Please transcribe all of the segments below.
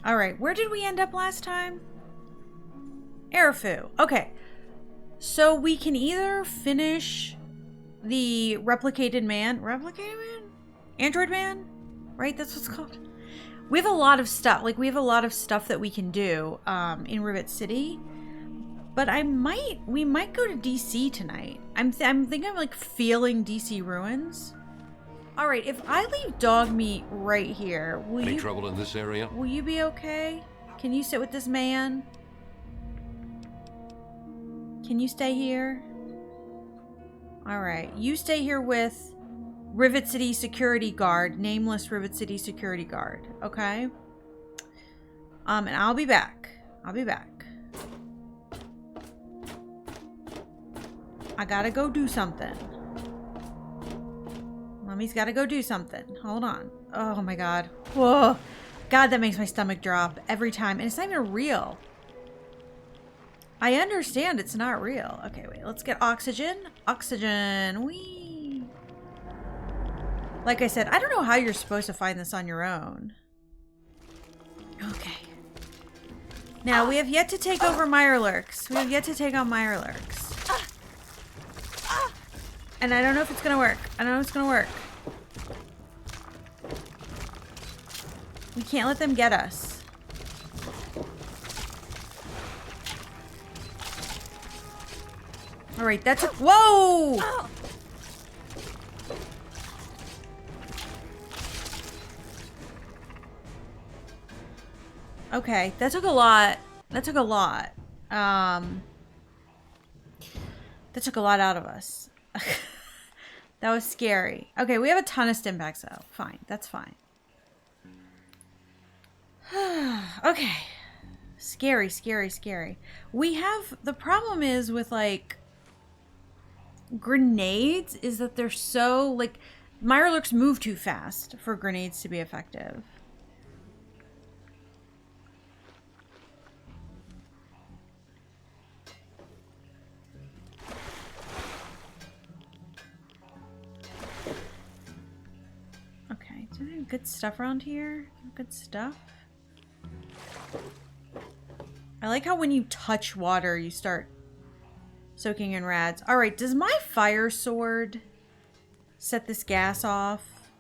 Alright, where did we end up last time? Airfu. Okay. So we can either finish the replicated man? Replicated man? Android man? Right? That's what it's called. We have a lot of stuff. Like, we have a lot of stuff that we can do in Rivet City. But we might go to DC tonight. I'm thinking of, like, feeling DC ruins. Alright, if I leave dog meat right here, Any trouble in this area? Will you be okay? Can you sit with this man? Can you stay here? Alright, you stay here with Rivet City Security Guard, nameless Rivet City Security Guard, okay? And I'll be back. I'll be back. I gotta go do something. Mommy's gotta go do something. Hold on. Oh my god. Whoa. God, that makes my stomach drop every time. And it's not even real. I understand it's not real. Okay, wait. Let's get oxygen. Oxygen. Whee. Like I said, I don't know how you're supposed to find this on your own. Okay. Now, we have yet to take over Mirelurks. We have yet to take on Mirelurks. And I don't know if it's gonna work. I don't know if it's gonna work. We can't let them get us. Alright, that's a- Whoa! Okay, that took a lot. That took a lot. That took a lot out of us. That was scary. Okay, we have a ton of stim packs though. Fine, that's fine. Okay. Scary, scary, scary. We have, the problem is with like grenades is that they're so like, Mirelurks move too fast for grenades to be effective. Is there good stuff around here? Good stuff. I like how when you touch water, you start soaking in rads. Alright, does my fire sword set this gas off?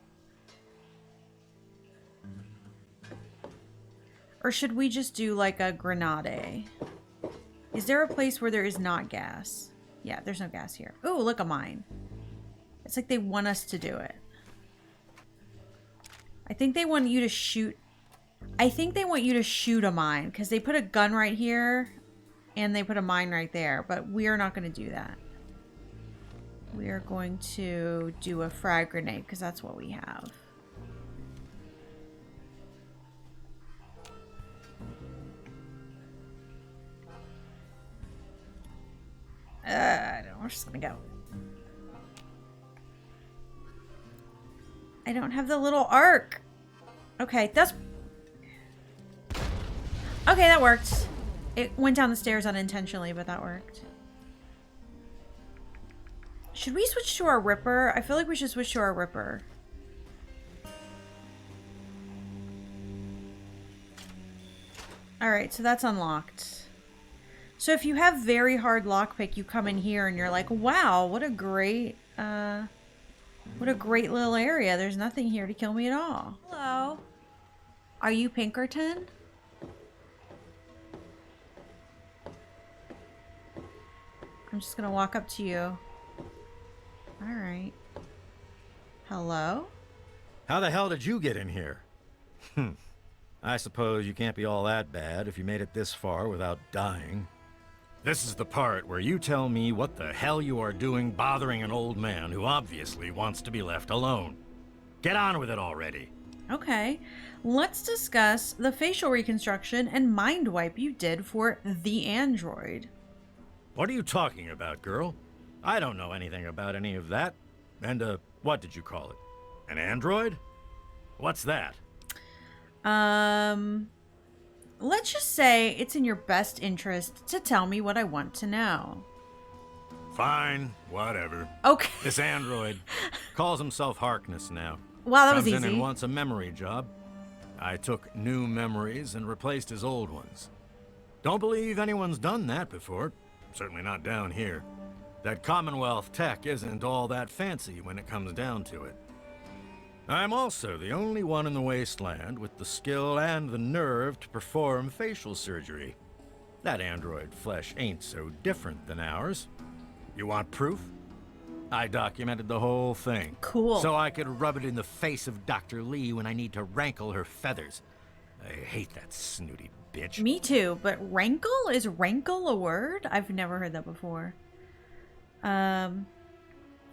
Or should we just do like a grenade? Is there a place where there is not gas? Yeah, there's no gas here. Ooh, look, a mine. It's like they want us to do it. I think they want you to shoot. I think they want you to shoot a mine because they put a gun right here and they put a mine right there. But we are not going to do that. We are going to do a frag grenade because that's what we have. I don't know. We're just going to go. I don't have the little arc. Okay, that's... Okay, that worked. It went down the stairs unintentionally, but that worked. Should we switch to our Ripper? I feel like we should switch to our Ripper. Alright, so that's unlocked. So if you have very hard lockpick, you come in here and you're like, wow, what a great little area. There's nothing here to kill me at all. Hello. Are you Pinkerton? I'm just gonna walk up to you. Alright. Hello? How the hell did you get in here? I suppose you can't be all that bad if you made it this far without dying. This is the part where you tell me what the hell you are doing bothering an old man who obviously wants to be left alone. Get on with it already. Okay. Let's discuss the facial reconstruction and mind wipe you did for the android. What are you talking about, girl? I don't know anything about any of that. And, what did you call it? An android? What's that? Let's just say it's in your best interest to tell me what I want to know. Fine, whatever. Okay. This android calls himself Harkness now. Wow, that was Comes in easy. and wants a memory job. I took new memories and replaced his old ones. Don't believe anyone's done that before. Certainly not down here. That Commonwealth tech isn't all that fancy when it comes down to it. I'm also the only one in the Wasteland with the skill and the nerve to perform facial surgery. That android flesh ain't so different than ours. You want proof? I documented the whole thing. Cool. So I could rub it in the face of Dr. Lee when I need to rankle her feathers. I hate that snooty bitch. Me too, but rankle? Is rankle a word? I've never heard that before.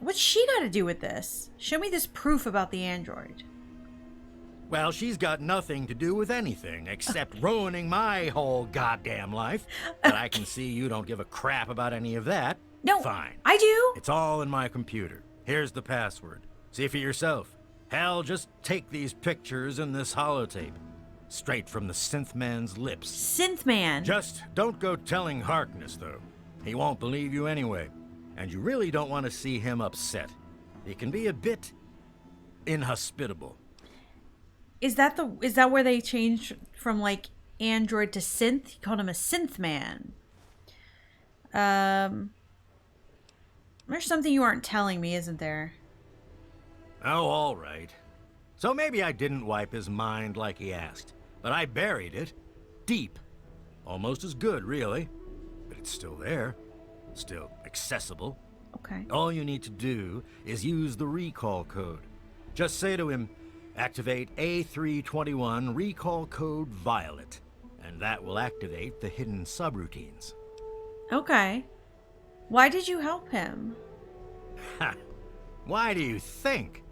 What's she got to do with this? Show me this proof about the android. Well, she's got nothing to do with anything except ruining my whole goddamn life. But I can see you don't give a crap about any of that. No, fine. I do. It's all in my computer. Here's the password. See for yourself. Hell, just take these pictures and this holotape. Straight from the Synth Man's lips. Synth Man. Just don't go telling Harkness, though. He won't believe you anyway. And you really don't want to see him upset. He can be a bit inhospitable. Is that where they changed from like android to synth? He called him a synth man. There's something you aren't telling me, isn't there? Oh, all right. So maybe I didn't wipe his mind like he asked, but I buried it deep. Almost as good, really. But it's still there. Still accessible. Okay. All you need to do is use the recall code. Just say to him, activate A321 recall code Violet, and that will activate the hidden subroutines. Okay. Why did you help him? Ha! Why do you think?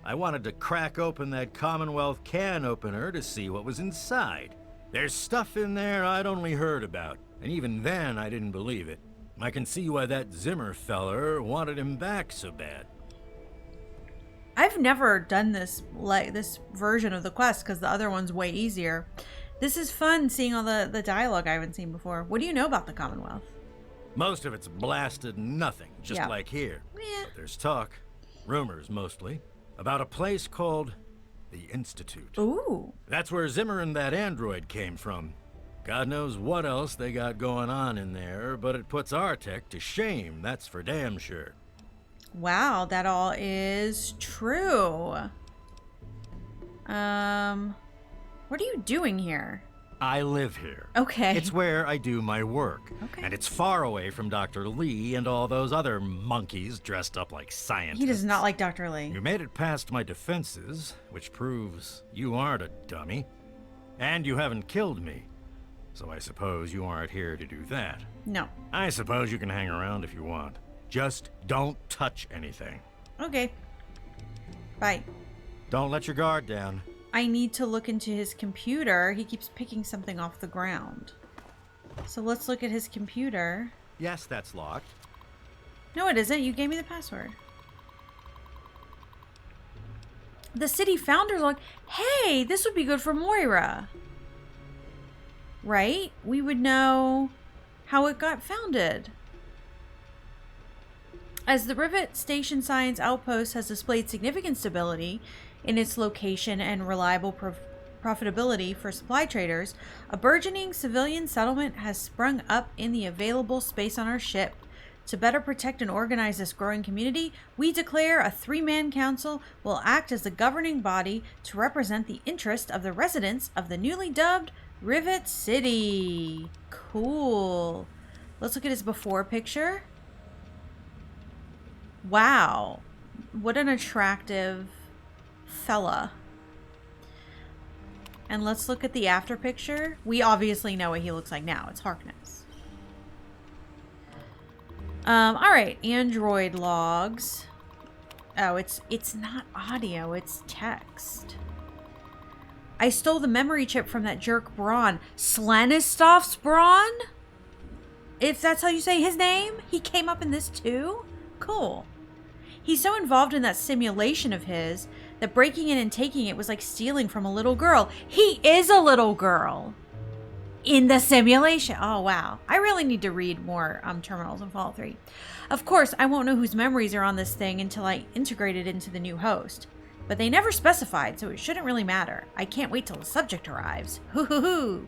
I wanted to crack open that Commonwealth can opener to see what was inside. There's stuff in there I'd only heard about, and even then I didn't believe it. I can see why that Zimmer feller wanted him back so bad. I've never done this version of the quest because the other one's way easier. This is fun seeing all the dialogue I haven't seen before. What do you know about the Commonwealth? Most of it's blasted nothing, just Yeah. like here. Yeah. But there's talk, rumors mostly, about a place called the Institute. Ooh. That's where Zimmer and that android came from. God knows what else they got going on in there, but it puts our tech to shame, that's for damn sure. Wow, that all is true. What are you doing here? I live here. Okay. It's where I do my work. Okay. And it's far away from Dr. Lee and all those other monkeys dressed up like scientists. He does not like Dr. Lee. You made it past my defenses, which proves you aren't a dummy. And you haven't killed me. So I suppose you aren't here to do that. No. I suppose you can hang around if you want. Just don't touch anything. Okay. Bye. Don't let your guard down. I need to look into his computer. He keeps picking something off the ground. So let's look at his computer. Yes, that's locked. No, it isn't. You gave me the password. The city founders log. Hey, this would be good for Moira. Right? We would know how it got founded. As the Rivet Station Science Outpost has displayed significant stability in its location and reliable profitability for supply traders, a burgeoning civilian settlement has sprung up in the available space on our ship. To better protect and organize this growing community, we declare a 3-man council will act as the governing body to represent the interest of the residents of the newly dubbed Rivet City. Cool. Let's look at his before picture. Wow. What an attractive fella. And let's look at the after picture. We obviously know what he looks like now. It's Harkness. All right, Android logs. Oh, it's not audio, it's text. I stole the memory chip from that jerk Braun. Slanistov's Braun? If that's how you say his name? He came up in this too? Cool. He's so involved in that simulation of his that breaking in and taking it was like stealing from a little girl. He is a little girl in the simulation. Oh, wow. I really need to read more terminals in Fallout 3. Of course, I won't know whose memories are on this thing until I integrate it into the new host. But they never specified, so it shouldn't really matter. I can't wait till the subject arrives. Hoo hoo hoo.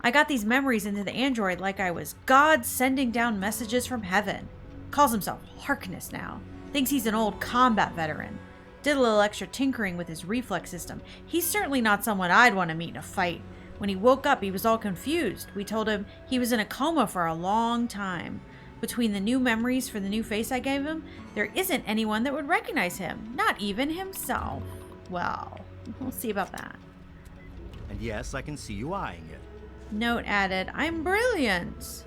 I got these memories into the android like I was God sending down messages from heaven. Calls himself Harkness now. Thinks he's an old combat veteran. Did a little extra tinkering with his reflex system. He's certainly not someone I'd want to meet in a fight. When he woke up, he was all confused. We told him he was in a coma for a long time. Between the new memories for the new face I gave him, there isn't anyone that would recognize him. Not even himself. Well, we'll see about that. And yes, I can see you eyeing it. Note added, I'm brilliant.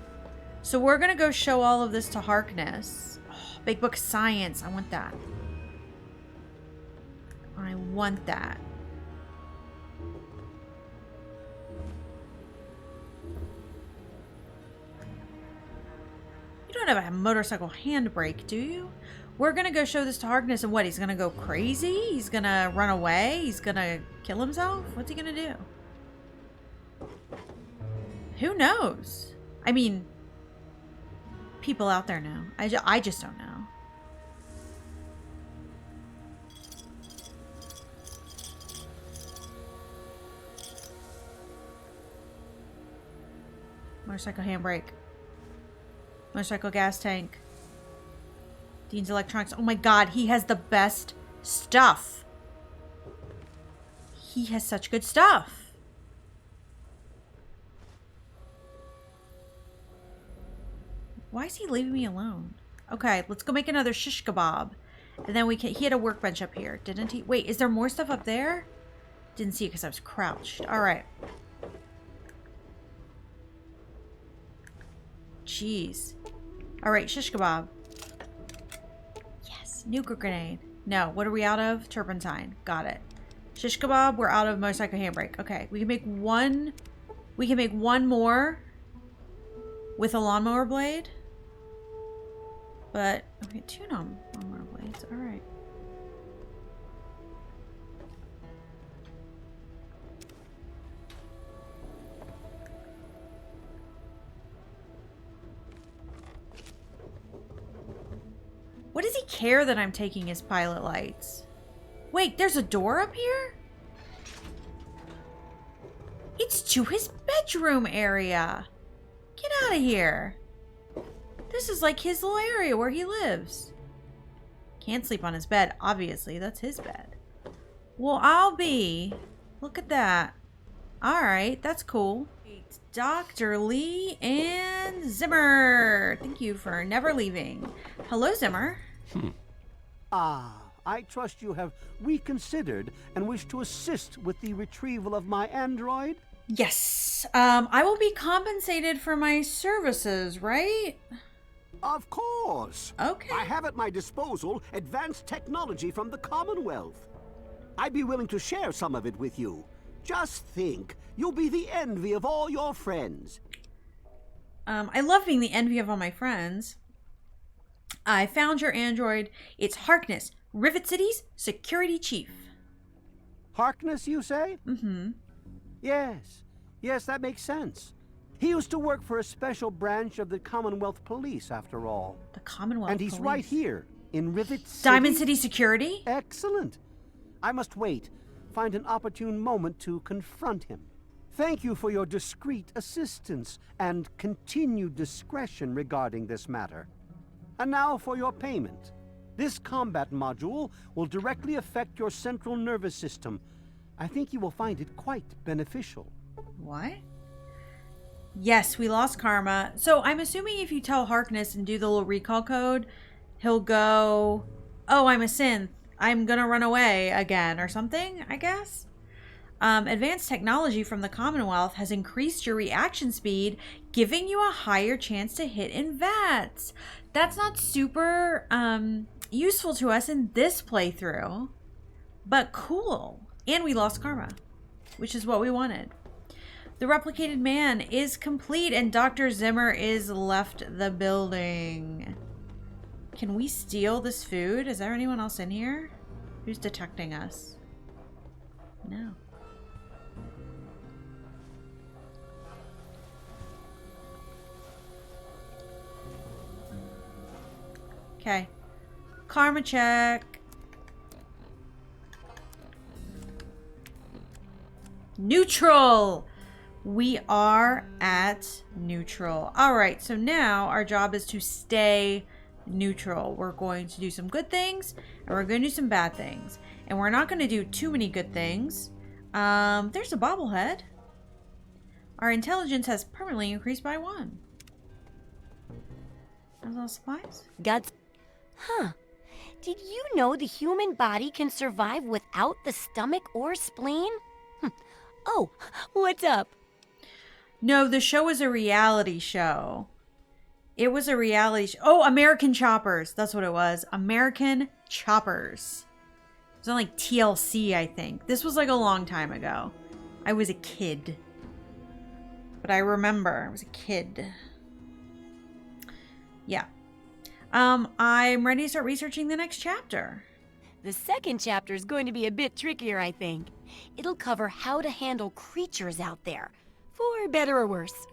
So we're going to go show all of this to Harkness. Oh, big book of science. I want that. I want that. You don't have a motorcycle handbrake, do you? We're going to go show this to Harkness, and what? He's going to go crazy? He's going to run away? He's going to kill himself? What's he going to do? Who knows? I mean, people out there know. I just don't know. Motorcycle handbrake. Motorcycle gas tank. Dean's electronics. Oh my god, he has the best stuff. He has such good stuff. Why is he leaving me alone? Okay, let's go make another shish kebab. And then we can... He had a workbench up here, didn't he? Wait, is there more stuff up there? Didn't see it because I was crouched. Alright. Jeez. Alright, shish kebab. Yes, nuke grenade. No, what are we out of? Turpentine. Got it. Shish kebab, we're out of motorcycle handbrake. Okay, we can make one... We can make one more with a lawnmower blade. But, okay, two lawnmower blades. Alright. What does he care that I'm taking his pilot lights? Wait, there's a door up here? It's to his bedroom area. Get out of here. This is like his little area where he lives. Can't sleep on his bed. Obviously, that's his bed. Well, I'll be. Look at that. Alright, that's cool. Dr. Lee and Zimmer. Thank you for never leaving. Hello, Zimmer. I trust you have reconsidered and wish to assist with the retrieval of my android? Yes. I will be compensated for my services, right? Of course. Okay. I have at my disposal advanced technology from the Commonwealth. I'd be willing to share some of it with you. Just think, you'll be the envy of all your friends. I love being the envy of all my friends. I found your android. It's Harkness, Rivet City's security chief. Harkness, you say? Mm-hmm. Yes, that makes sense. He used to work for a special branch of the Commonwealth Police, after all. The Commonwealth And he's Police. right here, in Rivet City. Diamond City Security? Excellent. I must wait. Find an opportune moment to confront him. Thank you for your discreet assistance and continued discretion regarding this matter. And now for your payment. This combat module will directly affect your central nervous system. I think you will find it quite beneficial. What? Yes, we lost karma. So I'm assuming if you tell Harkness and do the little recall code, he'll go, oh, I'm a synth. I'm gonna run away again or something, I guess. Advanced technology from the Commonwealth has increased your reaction speed, giving you a higher chance to hit in VATS. That's not super useful to us in this playthrough, but cool. And we lost karma, which is what we wanted. The replicated man is complete and Dr. Zimmer is left the building. Can we steal this food? Is there anyone else in here? Who's detecting us? No. Okay. Karma check. Neutral. We are at neutral. All right, so now our job is to stay neutral. We're going to do some good things and we're going to do some bad things. And we're not going to do too many good things. There's a bobblehead. Our intelligence has permanently increased by 1. Those all supplies? Guts. Huh. Did you know the human body can survive without the stomach or spleen? Oh, what's up? No, the show was a reality show. It was a reality show. Oh, American Choppers. That's what it was. American Choppers. It was on like TLC, I think. This was like a long time ago. I was a kid. But I remember I was a kid. Yeah. I'm ready to start researching the next chapter. The second chapter is going to be a bit trickier, I think. It'll cover how to handle creatures out there, for better or worse.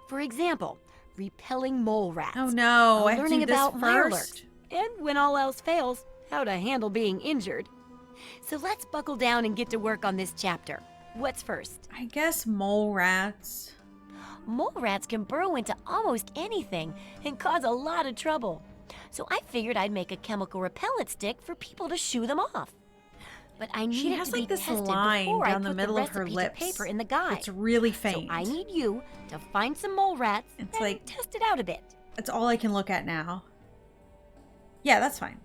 For example, repelling mole rats. Oh no, I have to learning do this about first. and when all else fails, how to handle being injured. So let's buckle down and get to work on this chapter. What's first? I guess mole rats. Mole rats can burrow into almost anything and cause a lot of trouble. So I figured I'd make a chemical repellent stick for people to shoo them off. But I need She it has to be like this tested line before I down the put middle of her recipe to lips. paper in the guide. It's really faint. So I need you to find some mole rats It's and like- test it out a bit. That's all I can look at now. Yeah, that's fine.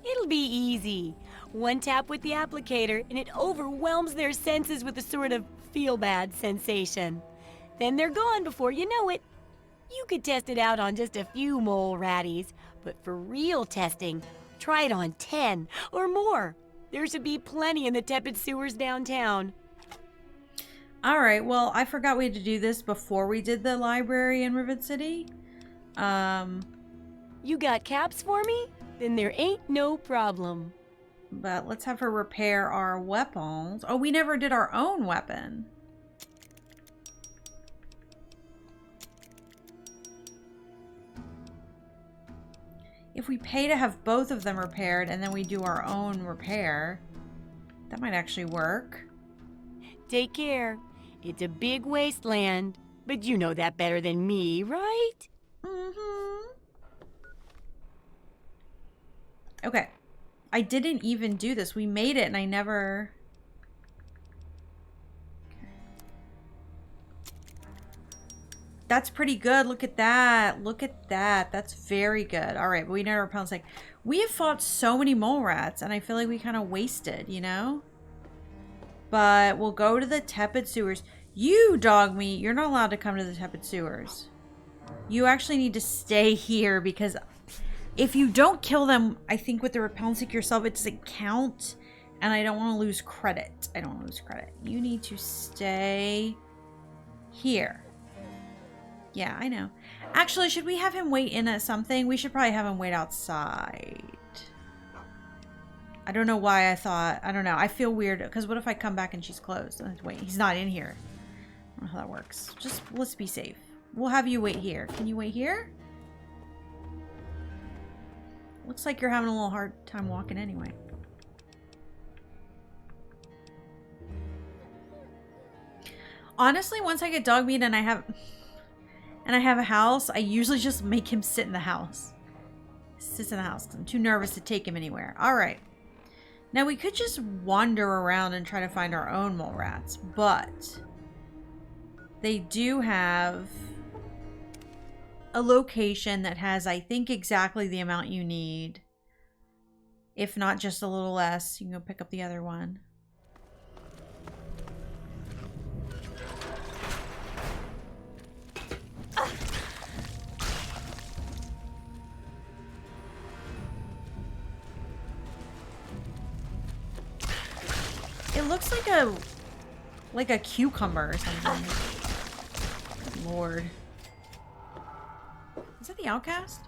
It'll be easy. One tap with the applicator and it overwhelms their senses with a sort of feel-bad sensation. Then they're gone before you know it. You could test it out on just a few mole ratties, but for real testing, try it on 10 or more. There should be plenty in the tepid sewers downtown. All right, well, I forgot we had to do this before we did the library in Rivet City. You got caps for me? Then there ain't no problem. But let's have her repair our weapons. Oh, we never did our own weapon. If we pay to have both of them repaired and then we do our own repair, that might actually work. Take care. It's a big wasteland, but you know that better than me, right? Mm-hmm. Okay. I didn't even do this. We made it and I never... Okay. That's pretty good. Look at that. Look at that. That's very good. All right, but we never repelled like we have fought so many mole rats and I feel like we kind of wasted, you know? But we'll go to the tepid sewers. You, dog meat, you're not allowed to come to the tepid sewers. You actually need to stay here because if you don't kill them, I think with the repellent stick yourself, it doesn't count. And I don't want to lose credit. I don't want to lose credit. You need to stay here. Yeah, I know. Actually, should we have him wait in at something? We should probably have him wait outside. I don't know why I thought. I don't know. I feel weird. Because what if I come back and she's closed? Wait, he's not in here. I don't know how that works. Just let's be safe. We'll have you wait here. Can you wait here? Looks like you're having a little hard time walking anyway. Honestly, once I get dog meat and I have a house, I usually just make him sit in the house. Sits in the house. I'm too nervous to take him anywhere. All right. Now we could just wander around and try to find our own mole rats, but they do have a location that has, I think, exactly the amount you need. If not just a little less, you can go pick up the other one. It looks like a cucumber or something. Good Lord. Is that the outcast?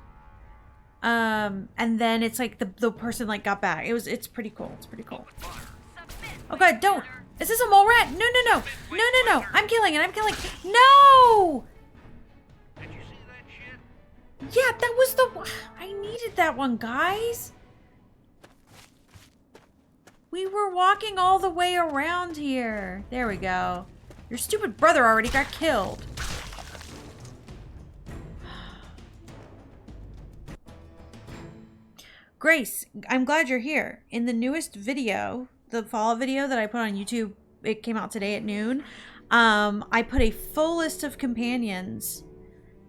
And then it's like the person like got back. It's pretty cool. It's pretty cool. Oh god, don't! Is this a mole rat? No, no, no! No, no, no! I'm killing it! I'm killing it! No! Did you see that shit? Yeah, that was the... I needed that one, guys. We We were walking all the way around here. There we go. Your stupid brother already got killed. Grace, I'm glad you're here. In the newest video, the Fallout video that I put on YouTube, it came out today at noon. I put a full list of companions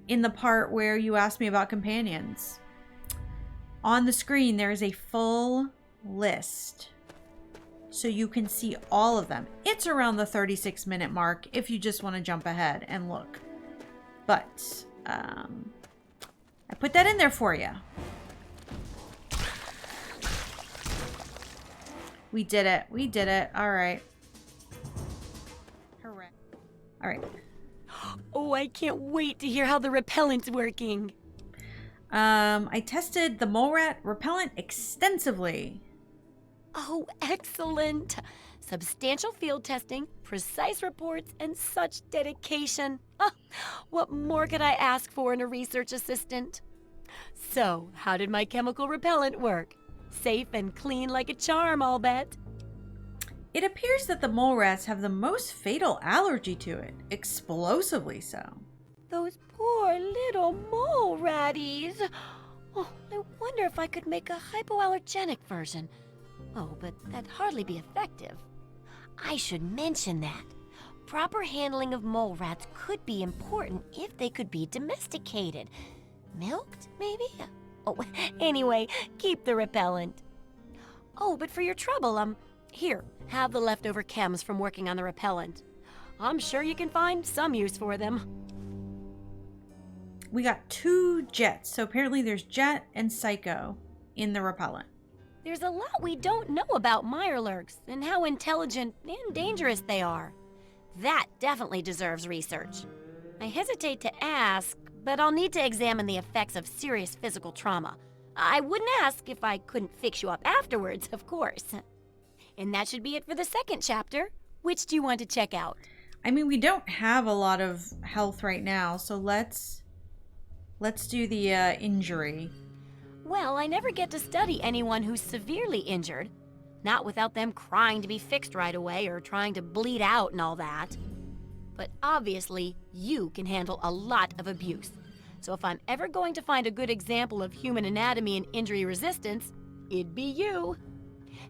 in the part where you asked me about companions. On the screen, there is a full list. So you can see all of them. It's around the 36-minute mark if you just want to jump ahead and look. But, I put that in there for you. We did it. We did it. All right. Hooray. All right. Oh, I can't wait to hear how the repellent's working. I tested the mole rat repellent extensively. Oh, excellent. Substantial field testing, precise reports, and such dedication. What more could I ask for in a research assistant? So, how did my chemical repellent work? Safe and clean like a charm, I'll bet. It appears that the mole rats have the most fatal allergy to it, explosively so. Those poor little mole ratties. Oh, I wonder if I could make a hypoallergenic version. Oh, but that'd hardly be effective. I should mention that. Proper handling of mole rats could be important if they could be domesticated. Milked, maybe? Oh, anyway, keep the repellent. Oh, but for your trouble, here, have the leftover chems from working on the repellent. I'm sure you can find some use for them. We got 2 jets, so apparently there's jet and psycho in the repellent. There's a lot we don't know about mirelurks and how intelligent and dangerous they are. That definitely deserves research. I hesitate to ask, but I'll need to examine the effects of serious physical trauma. I wouldn't ask if I couldn't fix you up afterwards, of course. And that should be it for the second chapter. Which do you want to check out? I mean, we don't have a lot of health right now, so let's do the injury. Well, I never get to study anyone who's severely injured. Not without them crying to be fixed right away or trying to bleed out and all that. But obviously, you can handle a lot of abuse. So if I'm ever going to find a good example of human anatomy and injury resistance, it'd be you.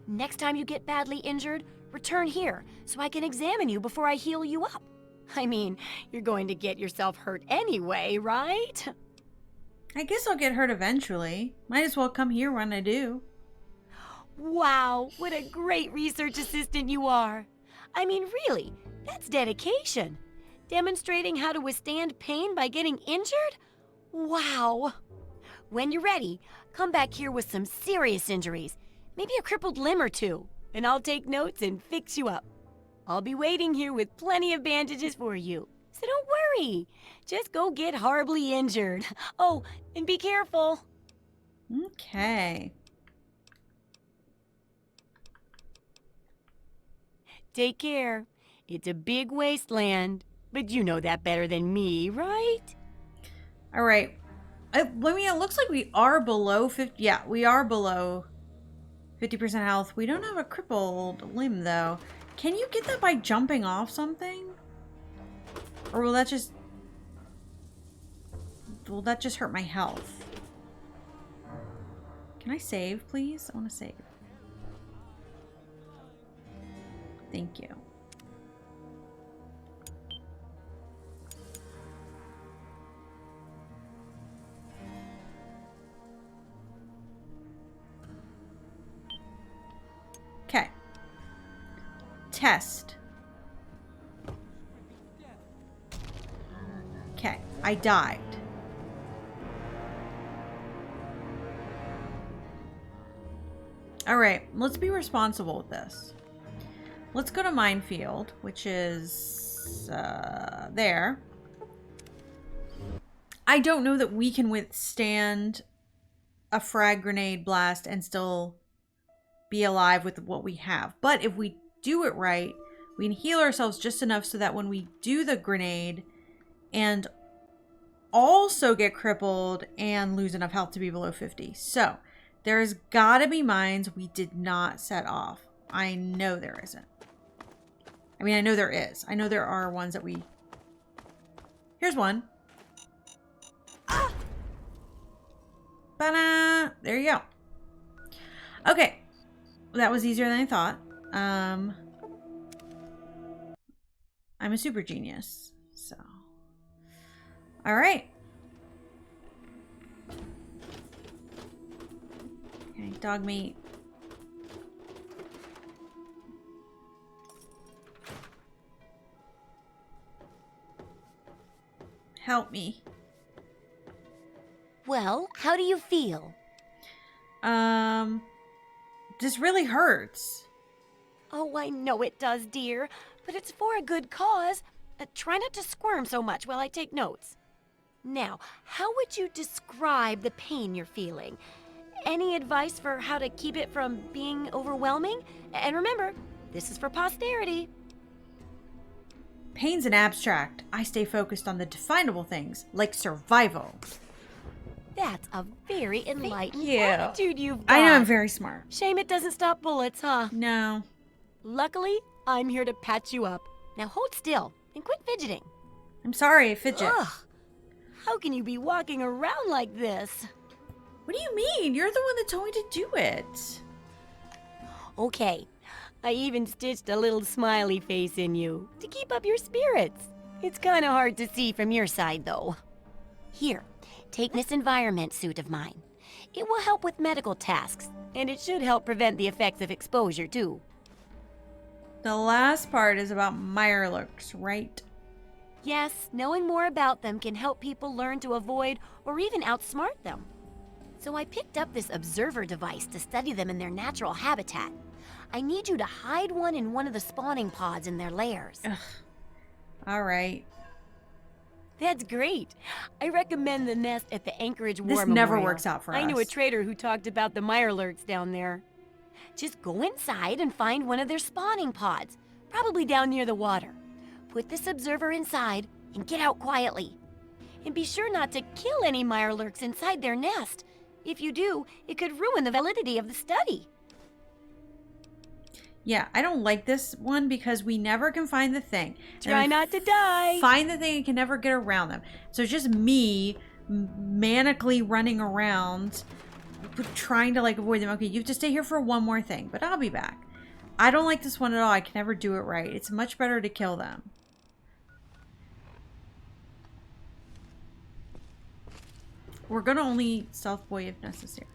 Next time you get badly injured, return here so I can examine you before I heal you up. I mean, you're going to get yourself hurt anyway, right? I guess I'll get hurt eventually. Might as well come here when I do. Wow, what a great research assistant you are. I mean, really, that's dedication. Demonstrating how to withstand pain by getting injured? Wow. When you're ready, come back here with some serious injuries. Maybe a crippled limb or two, and I'll take notes and fix you up. I'll be waiting here with plenty of bandages for you. So don't worry. Just go get horribly injured. Oh, and be careful. Okay. Take care. It's a big wasteland, but you know that better than me, right? All right. I mean, it looks like we are below 50. Yeah, we are below 50% health. We don't have a crippled limb, though. Can you get that by jumping off something? Or will that just... Will that just hurt my health? Can I save, please? I want to save. Thank you. Okay. Test. Okay, I died. All right, let's be responsible with this. Let's go to Minefield, which is there. I don't know that we can withstand a frag grenade blast and still be alive with what we have. But if we do it right, we can heal ourselves just enough so that when we do the grenade and also get crippled and lose enough health to be below 50. So there's gotta be mines we did not set off. I know there isn't. I mean, I know there is. I know there are ones that we... Here's one. Ah! Ta-da! There you go. Okay. That was easier than I thought. I'm a super genius, so... Alright. Okay, dog meat. Help me. Well, how do you feel? This really hurts. Oh, I know it does, dear, but it's for a good cause. Try not to squirm so much while I take notes. Now, how would you describe the pain you're feeling? Any advice for how to keep it from being overwhelming? And remember, this is for posterity. Pain's an abstract. I stay focused on the definable things, like survival. That's a very enlightened you. attitude you've got. I know I'm very smart. Shame it doesn't stop bullets, huh? No. Luckily, I'm here to patch you up. Now hold still and quit fidgeting. I'm sorry, I fidget. Ugh. How can you be walking around like this? What do you mean? You're the one that told me to do it. Okay, I even stitched a little smiley face in you to keep up your spirits. It's kind of hard to see from your side, though. Here, take this environment suit of mine. It will help with medical tasks, and it should help prevent the effects of exposure, too. The last part is about Mirelurks, right? Yes, knowing more about them can help people learn to avoid or even outsmart them. So I picked up this observer device to study them in their natural habitat. I need you to hide one in one of the spawning pods in their lairs. Ugh. All right. That's great. I recommend the nest at the Anchorage War This never Memorial. works out for I us. knew a trader who talked about the Mirelurks down there. Just go inside and find one of their spawning pods, probably down near the water. Put this observer inside and get out quietly. And be sure not to kill any Mirelurks inside their nest. If you do, it could ruin the validity of the study. Yeah, I don't like this one because we never can find the thing. Try not to die. Find the thing and can never get around them. So it's just me manically running around trying to like avoid them. Okay, you have to stay here for one more thing, but I'll be back. I don't like this one at all. I can never do it right. It's much better to kill them. We're gonna only stealth boy if necessary.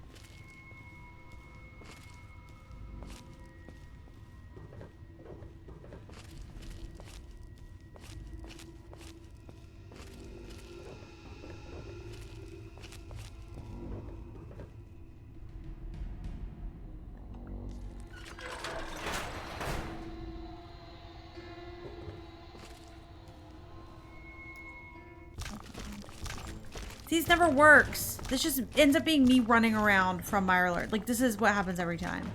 These never works. This just ends up being me running around from Mirelurk. Like, this is what happens every time.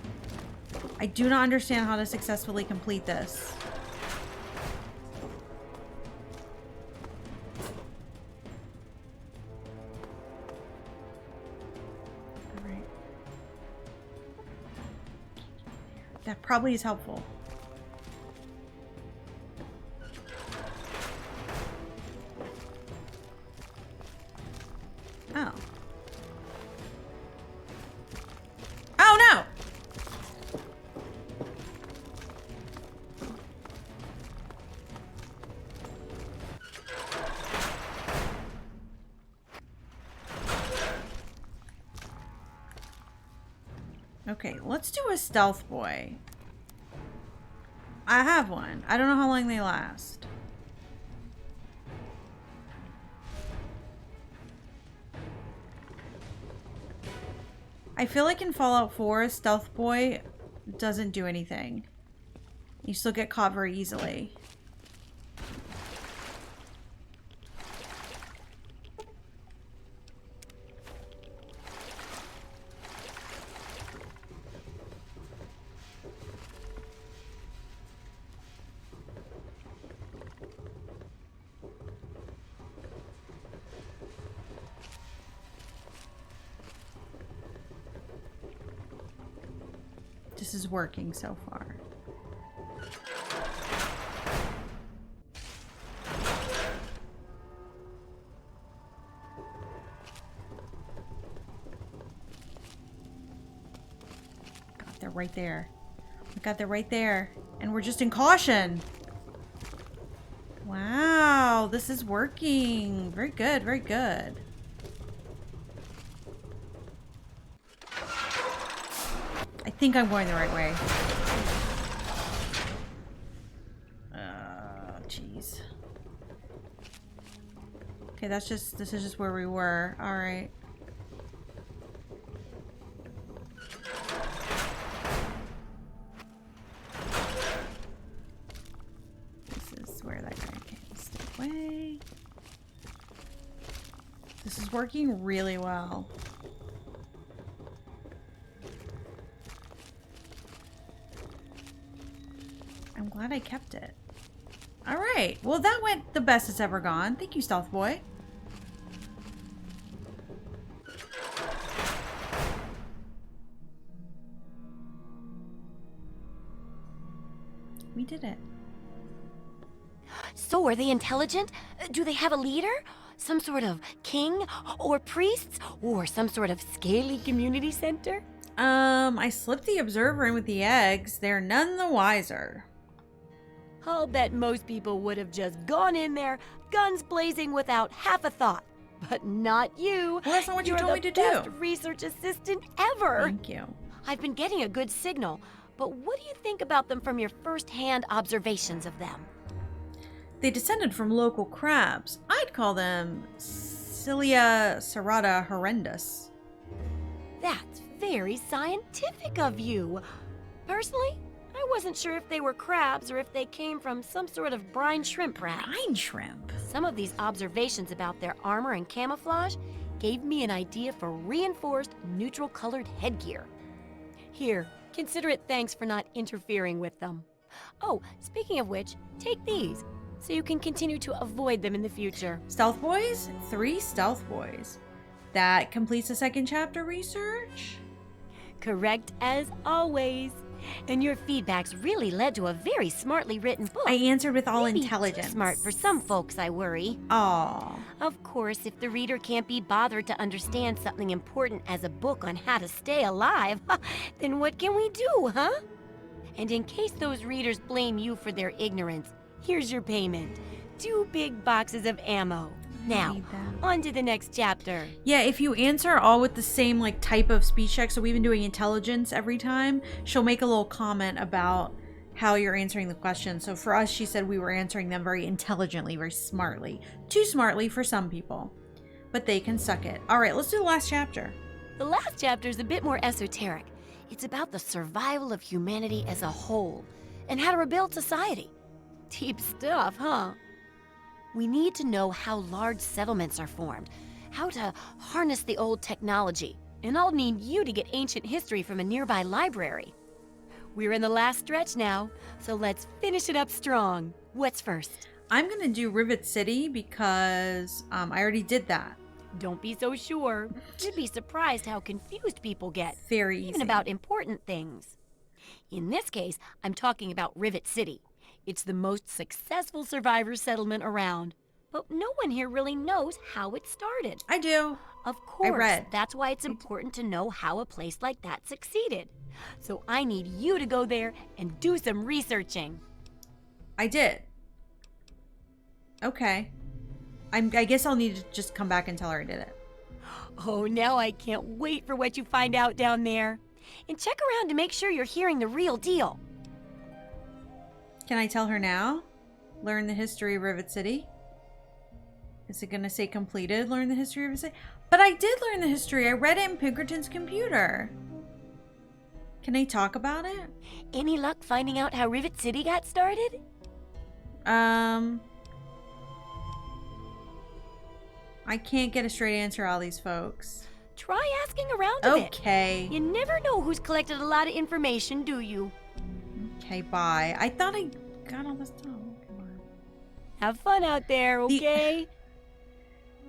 I do not understand how to successfully complete this. Alright. That probably is helpful. Oh. Oh no! Okay, let's do a stealth boy. I have one. I don't know how long they last. I feel like in Fallout 4, Stealth Boy doesn't do anything. You still get caught very easily. This is working so far. God, they're right there. Oh my God, they're right there. And we're just in caution. Wow, this is working. Very good, very good. I think I'm going the right way. Jeez. Okay, this is just where we were. All right. This is where that guy came. Stay away. This is working really well. I'm glad I kept it. All right. Well, that went the best it's ever gone. Thank you, Stealth Boy. We did it. So, are they intelligent? Do they have a leader? Some sort of king? Or priests? Or some sort of scaly community center? I slipped the observer in with the eggs. They're none the wiser. I'll bet most people would have just gone in there, guns blazing without half a thought. But not you. Well, that's not what you told me to do. You're the best research assistant ever. Thank you. I've been getting a good signal, but what do you think about them from your first-hand observations of them? They descended from local crabs. I'd call them Cilia serrata horrendus. That's very scientific of you. Personally, I wasn't sure if they were crabs or if they came from some sort of brine shrimp rat. Brine shrimp? Some of these observations about their armor and camouflage gave me an idea for reinforced neutral-colored headgear. Here, consider it thanks for not interfering with them. Oh, speaking of which, take these, so you can continue to avoid them in the future. Stealth boys? 3 stealth boys. That completes the second chapter research? Correct as always. And your feedbacks really led to a very smartly written book. I answered with all Maybe too intelligence. smart for some folks, I worry. Aww. Of course, if the reader can't be bothered to understand something important as a book on how to stay alive, then what can we do, huh? And in case those readers blame you for their ignorance, here's your payment. 2 big boxes of ammo. Now, Need that. on to the next chapter. Yeah, if you answer all with the same like type of speech check, so we've been doing intelligence every time, she'll make a little comment about how you're answering the question. So for us, she said we were answering them very intelligently, very smartly. Too smartly for some people, but they can suck it. All right, let's do the last chapter. The last chapter is a bit more esoteric. It's about the survival of humanity as a whole and how to rebuild society. Deep stuff, huh? We need to know how large settlements are formed, how to harness the old technology, and I'll need you to get ancient history from a nearby library. We're in the last stretch now, so let's finish it up strong. What's first? I'm gonna do Rivet City because I already did that. Don't be so sure. You'd be surprised how confused people get, Very easy. even about important things. In this case, I'm talking about Rivet City. It's the most successful survivor settlement around, but no one here really knows how it started. I do. Of course, read. that's why it's important to know how a place like that succeeded. So I need you to go there and do some researching. I did. Okay. I guess I'll need to just come back and tell her I did it. Oh, now I can't wait for what you find out down there. And check around to make sure you're hearing the real deal. Can I tell her now? Learn the history of Rivet City? Is it going to say completed? Learn the history of Rivet City? But I did learn the history. I read it in Pinkerton's computer. Can I talk about it? Any luck finding out how Rivet City got started? I can't get a straight answer out of these folks. Try asking around a bit. Okay. You never know who's collected a lot of information, do you? Okay, bye. I thought I got all this done. Come on. Have fun out there, okay?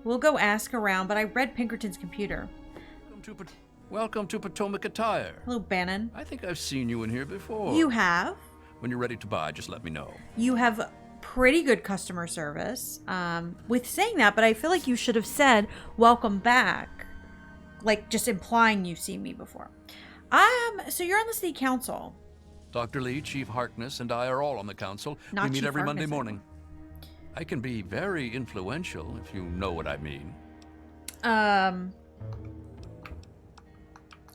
We'll go ask around, but I read Pinkerton's computer. Welcome to Potomac Attire. Hello, Bannon. I think I've seen you in here before. You have. When you're ready to buy, just let me know. You have pretty good customer service. With saying that, but I feel like you should have said, welcome back. Like, just implying you've seen me before. So you're on the city council. Dr. Lee, Chief Harkness, and I are all on the council. Not we meet Chief every Harkness Monday morning. I can be very influential, if you know what I mean.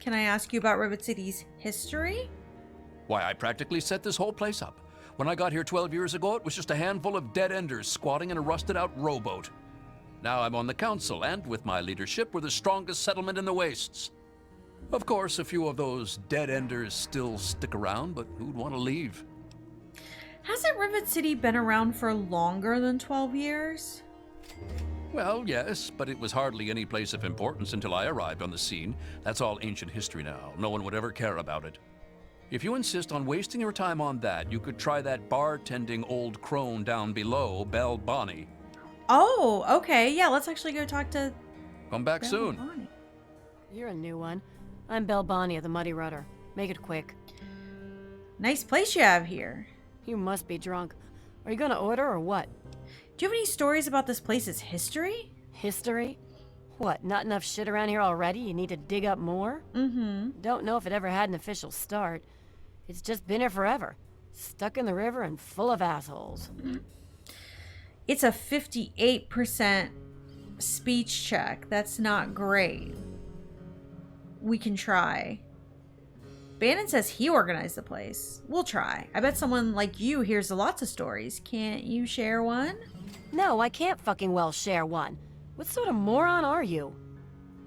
Can I ask you about Rivet City's history? Why, I practically set this whole place up. When I got here 12 years ago, it was just a handful of dead-enders squatting in a rusted-out rowboat. Now I'm on the council, and with my leadership, we're the strongest settlement in the Wastes. Of course, a few of those dead-enders still stick around, but who'd want to leave? Hasn't Rivet City been around for longer than 12 years? Well, yes, but it was hardly any place of importance until I arrived on the scene. That's all ancient history now. No one would ever care about it. If you insist on wasting your time on that, you could try that bartending old crone down below, Belle Bonnie. Oh, okay. Yeah, let's actually go talk to Come back Belle soon. Bonnie. You're a new one. I'm Belle Bonnie of the Muddy Rudder. Make it quick. Nice place you have here. You must be drunk. Are you gonna order or what? Do you have any stories about this place's history? History? What, not enough shit around here already? You need to dig up more? Mm-hmm. Don't know if it ever had an official start. It's just been here forever. Stuck in the river and full of assholes. It's a 58% speech check. That's not great. We can try. Bannon says he organized the place. We'll try. I bet someone like you hears lots of stories. Can't you share one? No, I can't fucking well share one. What sort of moron are you?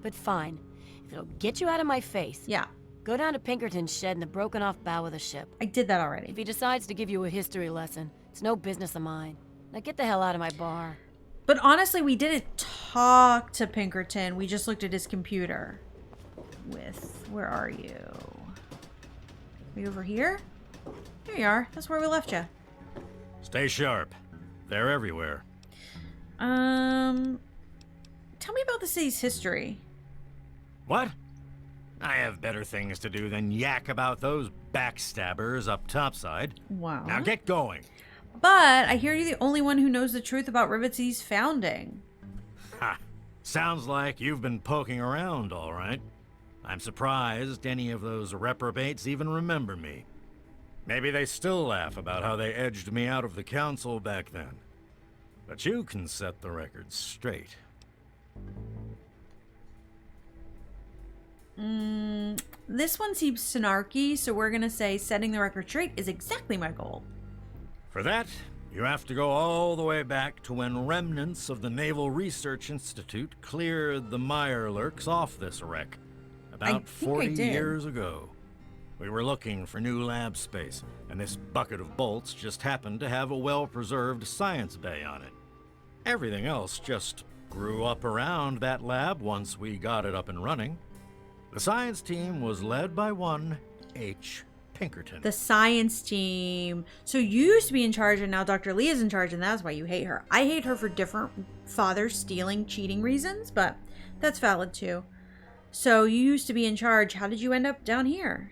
But fine. If it'll get you out of my face, Yeah, go down to Pinkerton's shed in the broken off bow of the ship. I did that already. If he decides to give you a history lesson, it's no business of mine. Now get the hell out of my bar. But honestly, we didn't talk to Pinkerton. We just looked at his computer. Where are you? Are you over here? There you are. That's where we left you. Stay sharp. They're everywhere. Tell me about the city's history. What? I have better things to do than yak about those backstabbers up topside. Wow. Now get going. But I hear you're the only one who knows the truth about Rivet City's founding. Ha! Sounds like you've been poking around, all right. I'm surprised any of those reprobates even remember me. Maybe they still laugh about how they edged me out of the council back then. But you can set the record straight. This one seems snarky, so we're gonna say setting the record straight is exactly my goal. For that, you have to go all the way back to when remnants of the Naval Research Institute cleared the Mirelurks off this wreck. About think I 40 did. years ago. We were looking for new lab space, and this bucket of bolts just happened to have a well-preserved science bay on it. Everything else just grew up around that lab once we got it up and running. The science team was led by one H. Pinkerton. The science team. So you used to be in charge, and now Dr. Lee is in charge, and that's why you hate her. I hate her for different fathers stealing, cheating reasons, but that's valid too. So you used to be in charge. How did you end up down here?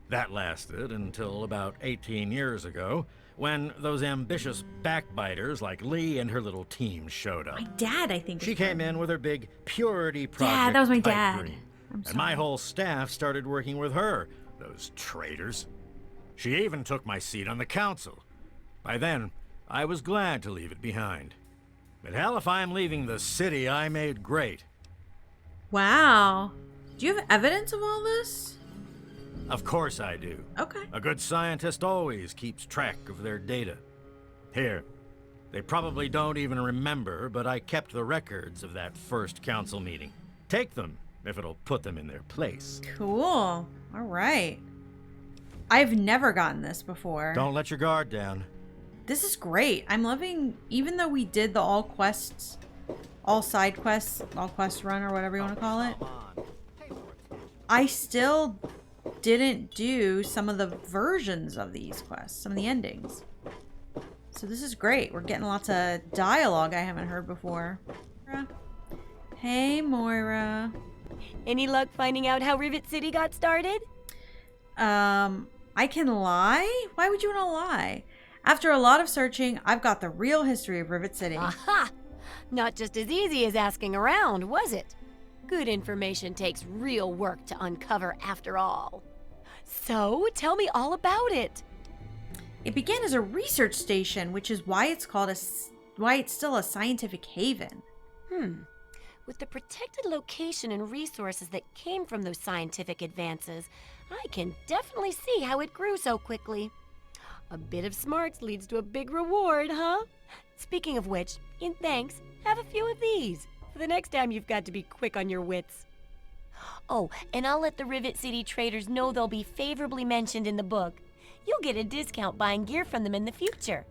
That lasted until about 18 years ago, when those ambitious backbiters like Lee and her little team showed up. My dad, I think. She is came right. in with her big purity project. Yeah, that was my pipe dad. dream. I'm And my sorry. whole staff started working with her, those traitors. She even took my seat on the council. By then, I was glad to leave it behind. But hell, if I'm leaving the city I made great. Wow. Do you have evidence of all this? Of course I do. Okay. A good scientist always keeps track of their data. Here, they probably don't even remember, but I kept the records of that first council meeting. Take them, if it'll put them in their place. Cool. All right. I've never gotten this before. Don't let your guard down. This is great. I'm loving, even though we did the all quests, all side quests, all quest run or whatever you want to call it, I still didn't do some of the versions of these quests, some of the endings. So this is great. We're getting lots of dialogue I haven't heard before. Hey, Moira. Any luck finding out how Rivet City got started? I can lie? Why would you want to lie? After a lot of searching, I've got the real history of Rivet City. Aha! Not just as easy as asking around, was it? Good information takes real work to uncover after all. So, tell me all about it. It began as a research station, which is why it's called why it's still a scientific haven. With the protected location and resources that came from those scientific advances, I can definitely see how it grew so quickly. A bit of smarts leads to a big reward, huh? Speaking of which, in thanks, have a few of these for the next time you've got to be quick on your wits. Oh, and I'll let the Rivet City traders know they'll be favorably mentioned in the book. You'll get a discount buying gear from them in the future.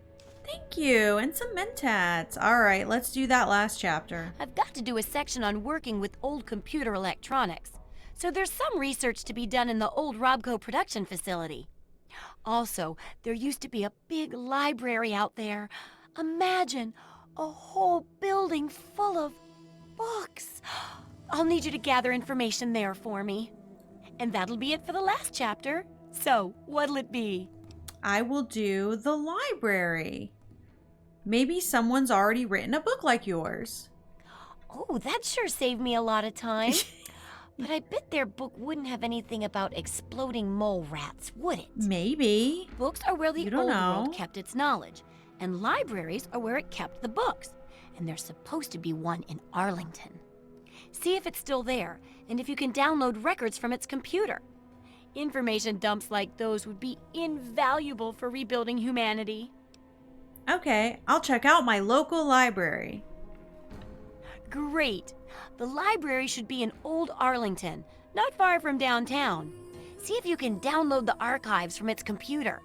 Thank you, and some mentats. All right, let's do that last chapter. I've got to do a section on working with old computer electronics. So there's some research to be done in the old Robco production facility. Also, there used to be a big library out there. Imagine a whole building full of books. I'll need you to gather information there for me. And that'll be it for the last chapter. So, what'll it be? I will do the library. Maybe someone's already written a book like yours. Oh, that sure saved me a lot of time. But I bet their book wouldn't have anything about exploding mole rats, would it? Maybe. Books are where the You don't old know. world kept its knowledge, and libraries are where it kept the books. And there's supposed to be one in Arlington. See if it's still there, and if you can download records from its computer. Information dumps like those would be invaluable for rebuilding humanity. Okay, I'll check out my local library. Great. The library should be in Old Arlington, not far from downtown. See if you can download the archives from its computer.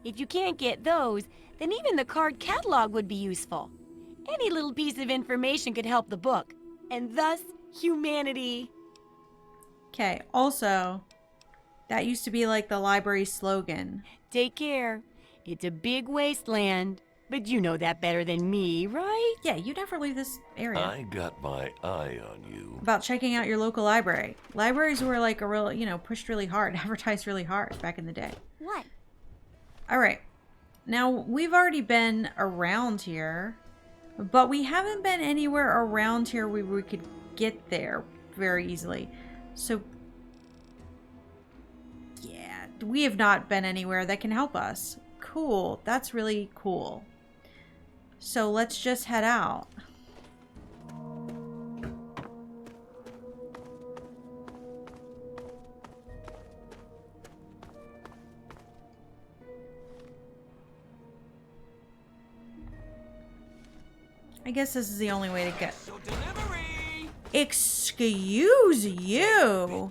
If you can't get those, then even the card catalog would be useful. Any little piece of information could help the book, and thus humanity. Okay, also, that used to be like the library slogan. Take care. It's a big wasteland, but you know that better than me, right? Yeah, you never leave this area. I got my eye on you. About checking out your local library. Libraries were like a real, pushed really hard, advertised really hard back in the day. What? All right. Now, we've already been around here, but we haven't been anywhere around here where we could get there very easily. So, yeah, we have not been anywhere that can help us. Cool. That's really cool. So let's just head out. I guess this is the only way to get. Excuse you.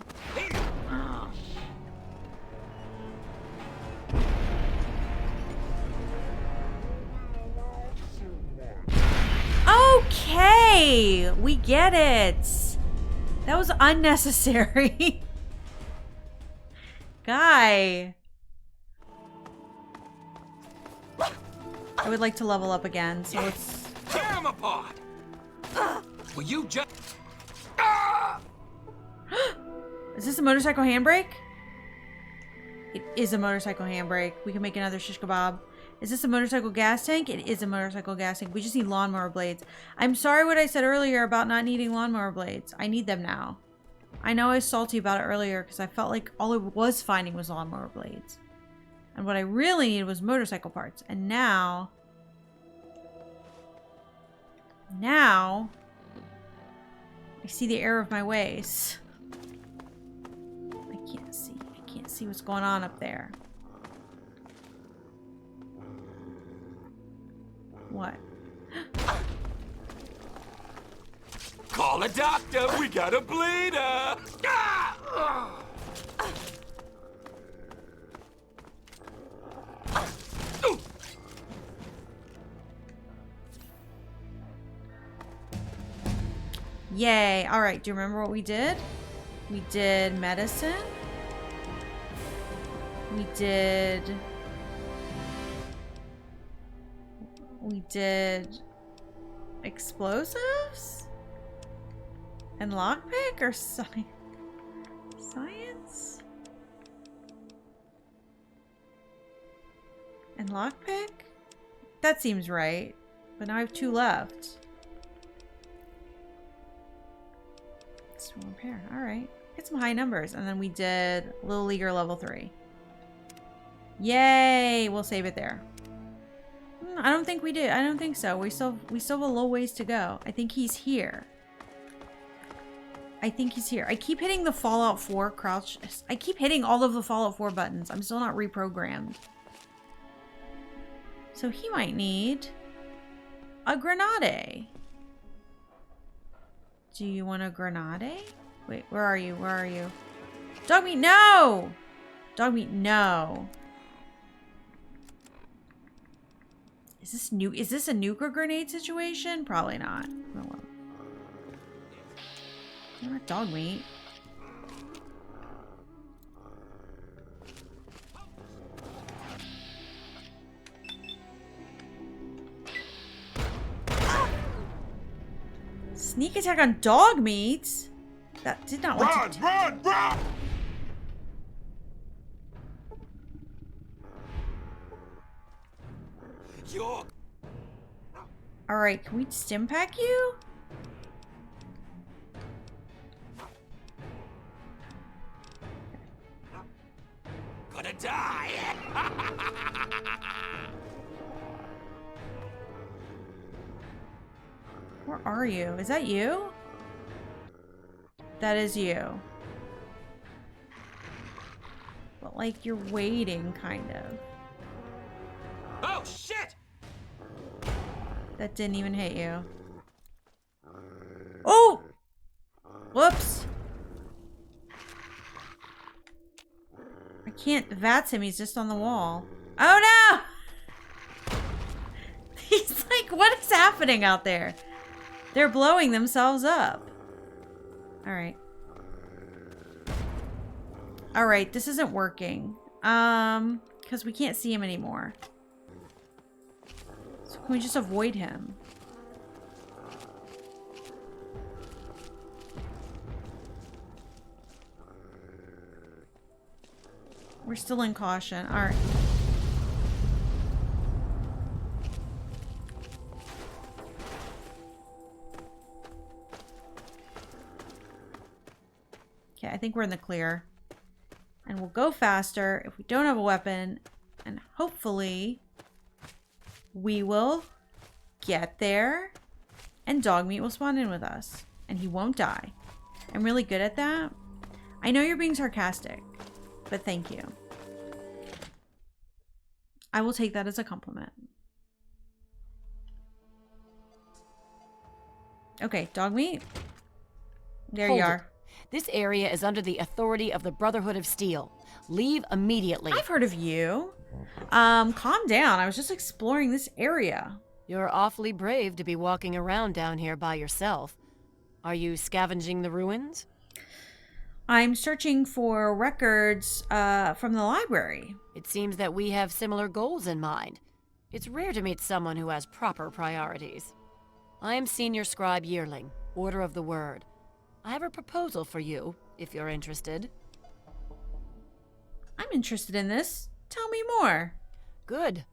Okay, we get it. That was unnecessary. Guy. I would like to level up again, so let's... Tear him apart! Will you just... Is this a motorcycle handbrake? It is a motorcycle handbrake. We can make another shish kebab. Is this a motorcycle gas tank? It is a motorcycle gas tank. We just need lawnmower blades. I'm sorry what I said earlier about not needing lawnmower blades. I need them now. I know I was salty about it earlier because I felt like all I was finding was lawnmower blades. And what I really needed was motorcycle parts. And now... Now... I see the error of my ways. I can't see. I can't see what's going on up there. What? Call a doctor, we got a bleeder! Yay. All right. Do you remember what we did? We did medicine. We did explosives. And lockpick or science? Science? And lockpick? That seems right. But now I have 2 left. Stone repair. Alright. Get some high numbers. And then we did Little Leaguer level 3. Yay! We'll save it there. I don't think we did. I don't think so. We still have a little ways to go. I think he's here. I think he's here. I keep hitting the Fallout 4 crouch. I keep hitting all of the Fallout 4 buttons. I'm still not reprogrammed. So he might need a grenade. Do you want a grenade? Wait, where are you? Where are you? Dogmeat, no! Dogmeat, no. Is this a nuker grenade situation? Probably not. Oh well. Not Dogmeat. Sneak attack on Dogmeat? That did not work. Run! You're Alright, can we stim pack you? gonna die. Where are you? Is that you? That is you. But like you're waiting, kind of. Oh shit! That didn't even hit you. Oh! Whoops. I can't VATS him, he's just on the wall. Oh no! He's like, what is happening out there? They're blowing themselves up. Alright. Alright, this isn't working. Because we can't see him anymore. So can we just avoid him? We're still in caution. Alright. Okay, I think we're in the clear. And we'll go faster if we don't have a weapon. And hopefully we will get there and Dogmeat will spawn in with us. And he won't die. I'm really good at that. I know you're being sarcastic, but thank you. I will take that as a compliment. Okay, Dogmeat. There Hold you it. are. This area is under the authority of the Brotherhood of Steel. Leave immediately. I've heard of you. Calm down. I was just exploring this area. You're awfully brave to be walking around down here by yourself. Are you scavenging the ruins? I'm searching for records from the library. It seems that we have similar goals in mind. It's rare to meet someone who has proper priorities. I am Senior Scribe Yearling, Order of the Word. I have a proposal for you, if you're interested. I'm interested in this. Tell me more. Good.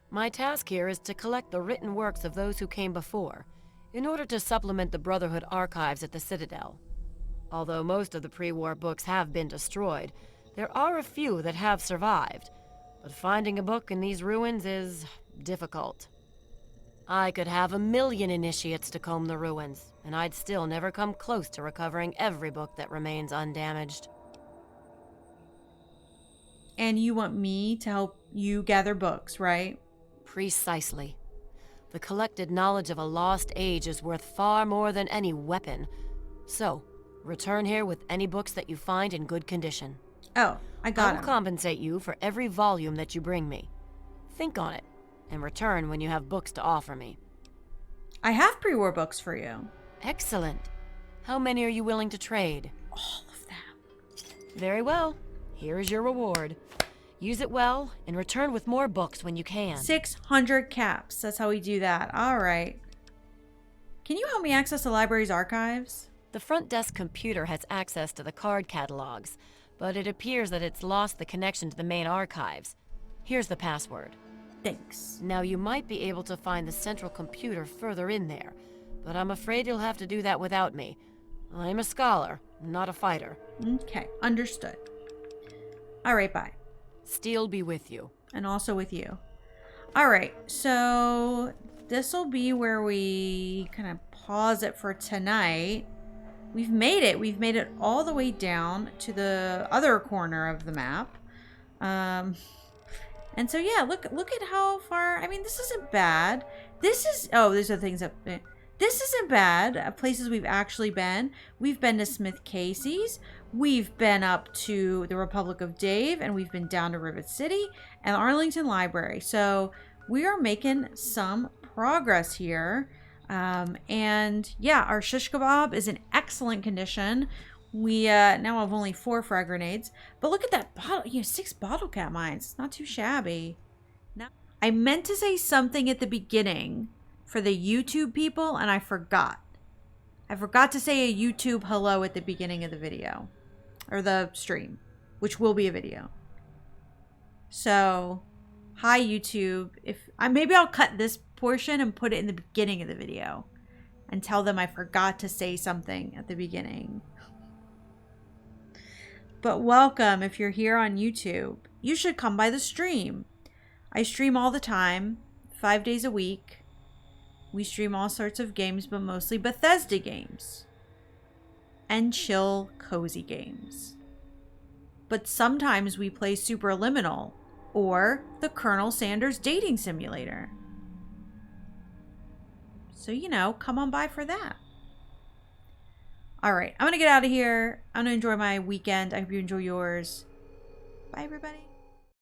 My task here is to collect the written works of those who came before, in order to supplement the Brotherhood archives at the Citadel. Although most of the pre-war books have been destroyed, there are a few that have survived. But finding a book in these ruins is difficult. I could have 1,000,000 initiates to comb the ruins, and I'd still never come close to recovering every book that remains undamaged. And you want me to help you gather books, right? Precisely. The collected knowledge of a lost age is worth far more than any weapon. So, return here with any books that you find in good condition. Oh, I I got will him. compensate you for every volume that you bring me. Think on it, and return when you have books to offer me. I have pre-war books for you. Excellent. How many are you willing to trade? All of them. Very well. Here is your reward. Use it well, and return with more books when you can. 600 caps. That's how we do that. All right. Can you help me access the library's archives? The front desk computer has access to the card catalogs, but it appears that it's lost the connection to the main archives. Here's the password. Thanks. Now, you might be able to find the central computer further in there, but I'm afraid you'll have to do that without me. I'm a scholar, not a fighter. Okay, understood. All right, bye. Steel be with you. And also with you. All right, so this will be where we kind of pause it for tonight. We've made it. We've made it all the way down to the other corner of the map. And so, yeah, look at how far. I mean, this isn't bad. This is, oh, these are things that, this isn't bad. Places we've actually been. We've been to Smith Casey's. We've been up to the Republic of Dave, and we've been down to Rivet City and Arlington Library. So we are making some progress here. And yeah, our shish kebab is in excellent condition. We now have only 4 frag grenades, but look at that bottle, 6 bottle cap mines. It's not too shabby. Now, I meant to say something at the beginning for the YouTube people, and I forgot. I forgot to say a YouTube hello at the beginning of the video, or the stream, which will be a video. So, hi YouTube. If maybe I'll cut this portion and put it in the beginning of the video and tell them I forgot to say something at the beginning. But welcome if you're here on YouTube. You should come by the stream. I stream all the time, 5 days a week. We stream all sorts of games, but mostly Bethesda games. And chill, cozy games. But sometimes we play Superliminal or the Colonel Sanders Dating Simulator. So, come on by for that. All right, I'm going to get out of here. I'm going to enjoy my weekend. I hope you enjoy yours. Bye, everybody.